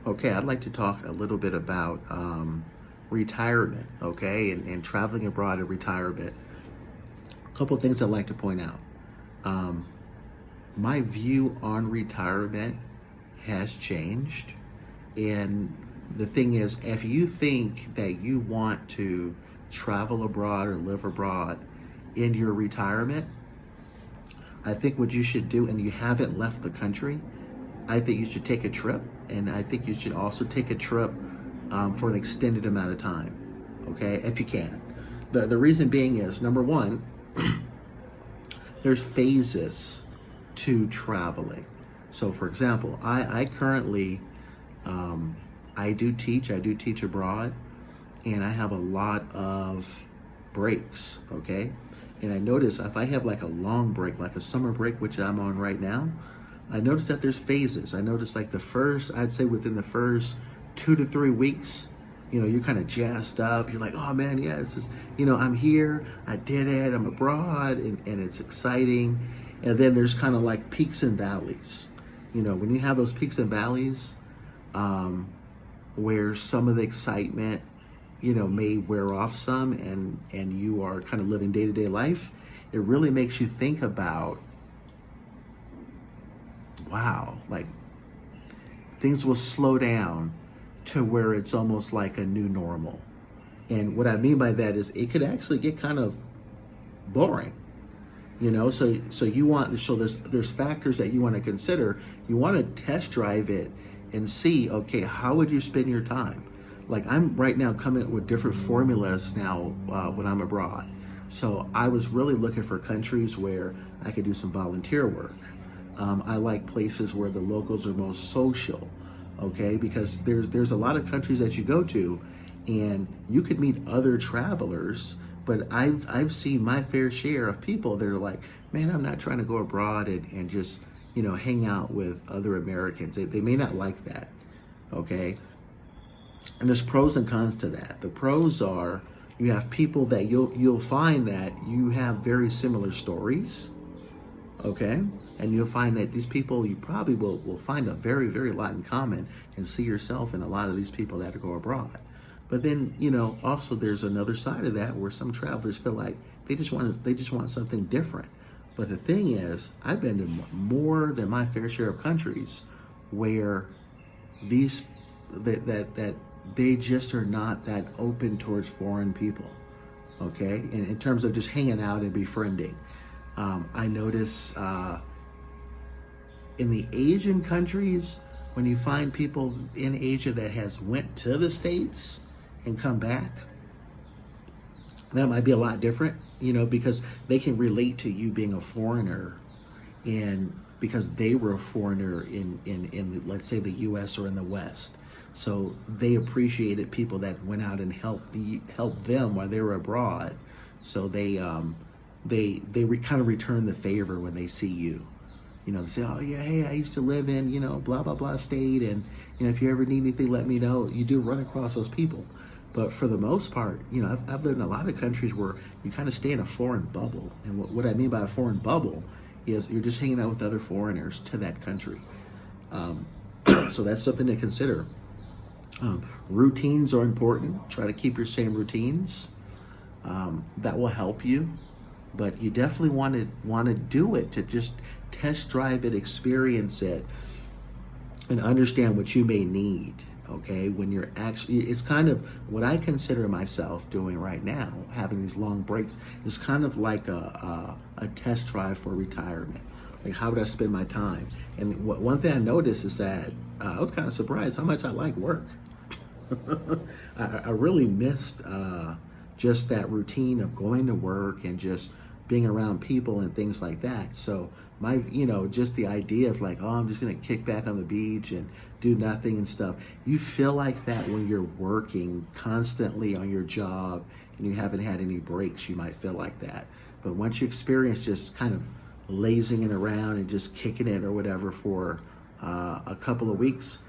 Okay, I'd like to talk a little bit about retirement, okay, and traveling abroad and retirement. A couple of things I'd like to point out. Um, my view on retirement has changed. And the thing is, if you think that you want to travel abroad or live abroad in your retirement, I think what you should do, and you haven't left the country, I think you should take a trip, and I think you should also take a trip for an extended amount of time, okay, if you can. The reason being is, number one, there's phases to traveling. So, for example, I currently, um, I do teach abroad, and I have a lot of breaks, okay? And I notice if I have like a long break, like a summer break, which I'm on right now, I notice that there's phases. I notice like I'd say within the first 2 to 3 weeks, you're kind of jazzed up. You're like, oh man, yeah, I'm here, I did it, I'm abroad, and it's exciting. And then there's kind of like peaks and valleys. When you have those peaks and valleys, um, where some of the excitement, may wear off some, and you are kind of living day-to-day life, it really makes you think about, wow, like things will slow down to where it's almost like a new normal. And what I mean by that is it could actually get kind of boring. So there's factors that you want to consider. You want to test drive it and see, okay, how would you spend your time? Like I'm right now coming up with different formulas now when I'm abroad. So I was really looking for countries where I could do some volunteer work. I like places where the locals are most social, okay? Because there's a lot of countries that you go to, and you could meet other travelers. But I've seen my fair share of people that are like, man, I'm not trying to go abroad and just hang out with other Americans. They may not like that, okay? And there's pros and cons to that. The pros are you have people that you'll find that you have very similar stories, okay? And you'll find that these people, you probably will find a very, very lot in common and see yourself in a lot of these people that go abroad. But then, also there's another side of that where some travelers feel like they just want something different. But the thing is, I've been to more than my fair share of countries where these that they just are not that open towards foreign people, okay? And in terms of just hanging out and befriending. I notice in the Asian countries, when you find people in Asia that has went to the States and come back, that might be a lot different, because they can relate to you being a foreigner, and because they were a foreigner in let's say the US or in the West. So they appreciated people that went out and helped them while they were abroad. So they kind of return the favor when they see you. They say, oh yeah, hey, I used to live in, blah, blah, blah state. And, if you ever need anything, let me know. You do run across those people. But for the most part, I've lived in a lot of countries where you kind of stay in a foreign bubble. And what I mean by a foreign bubble is you're just hanging out with other foreigners to that country. Um, so that's something to consider. Routines are important. Try to keep your same routines. That will help you, but you definitely want to do it to just test drive it, experience it, and understand what you may need. Okay, when you're actually, it's kind of what I consider myself doing right now. Having these long breaks is kind of like a test drive for retirement. Like, how would I spend my time? And one thing I noticed is that I was kind of surprised how much I like work. I really missed just that routine of going to work and just being around people and things like that. So just the idea of like, oh, I'm just gonna kick back on the beach and do nothing and stuff. You feel like that when you're working constantly on your job and you haven't had any breaks. You might feel like that. But once you experience just kind of lazing it around and just kicking it or whatever for a couple of weeks,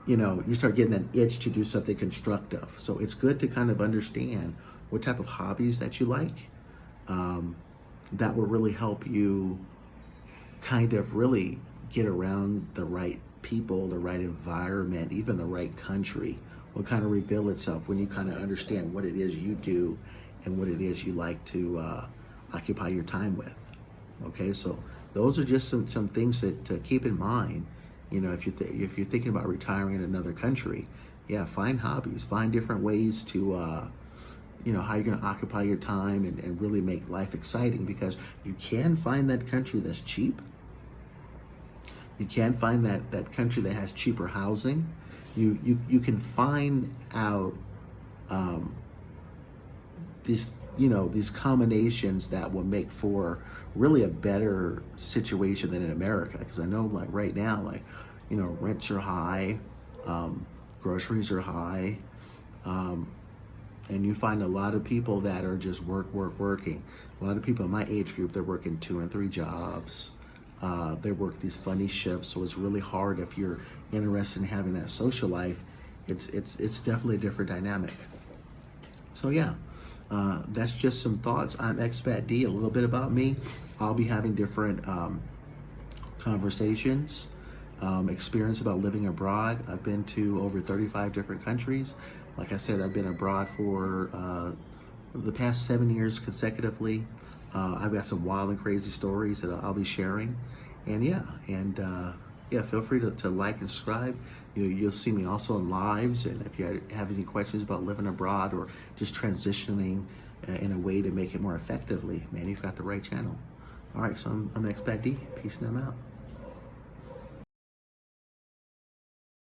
you start getting an itch to do something constructive. So it's good to kind of understand what type of hobbies that you like. That will really help you kind of really get around the right people, the right environment, even the right country will kind of reveal itself when you kind of understand what it is you do and what it is you like to occupy your time with. Okay, so those are just some things that to keep in mind. You know, if you're thinking about retiring in another country, yeah, find hobbies, find different ways to you know, how you're going to occupy your time and really make life exciting, because you can find that country that's cheap. You can find that country that has cheaper housing. You can find out these, you know, these combinations that will make for really a better situation than in America. Because I know, like right now, like, you know, rents are high, groceries are high, and you find a lot of people that are just working. A lot of people in my age group, they're working 2 and 3 jobs. They work these funny shifts, so it's really hard if you're interested in having that social life. It's definitely a different dynamic. So yeah, that's just some thoughts. I'm Expat D. A little bit about me. I'll be having different conversations, experience about living abroad. I've been to over 35 different countries. Like I said, I've been abroad for the past 7 years consecutively. I've got some wild and crazy stories that I'll be sharing. And yeah, feel free to like and subscribe. You'll see me also in lives. And if you have any questions about living abroad or just transitioning in a way to make it more effectively, man, you've got the right channel. All right, so I'm Expat D. Peace and I'm out.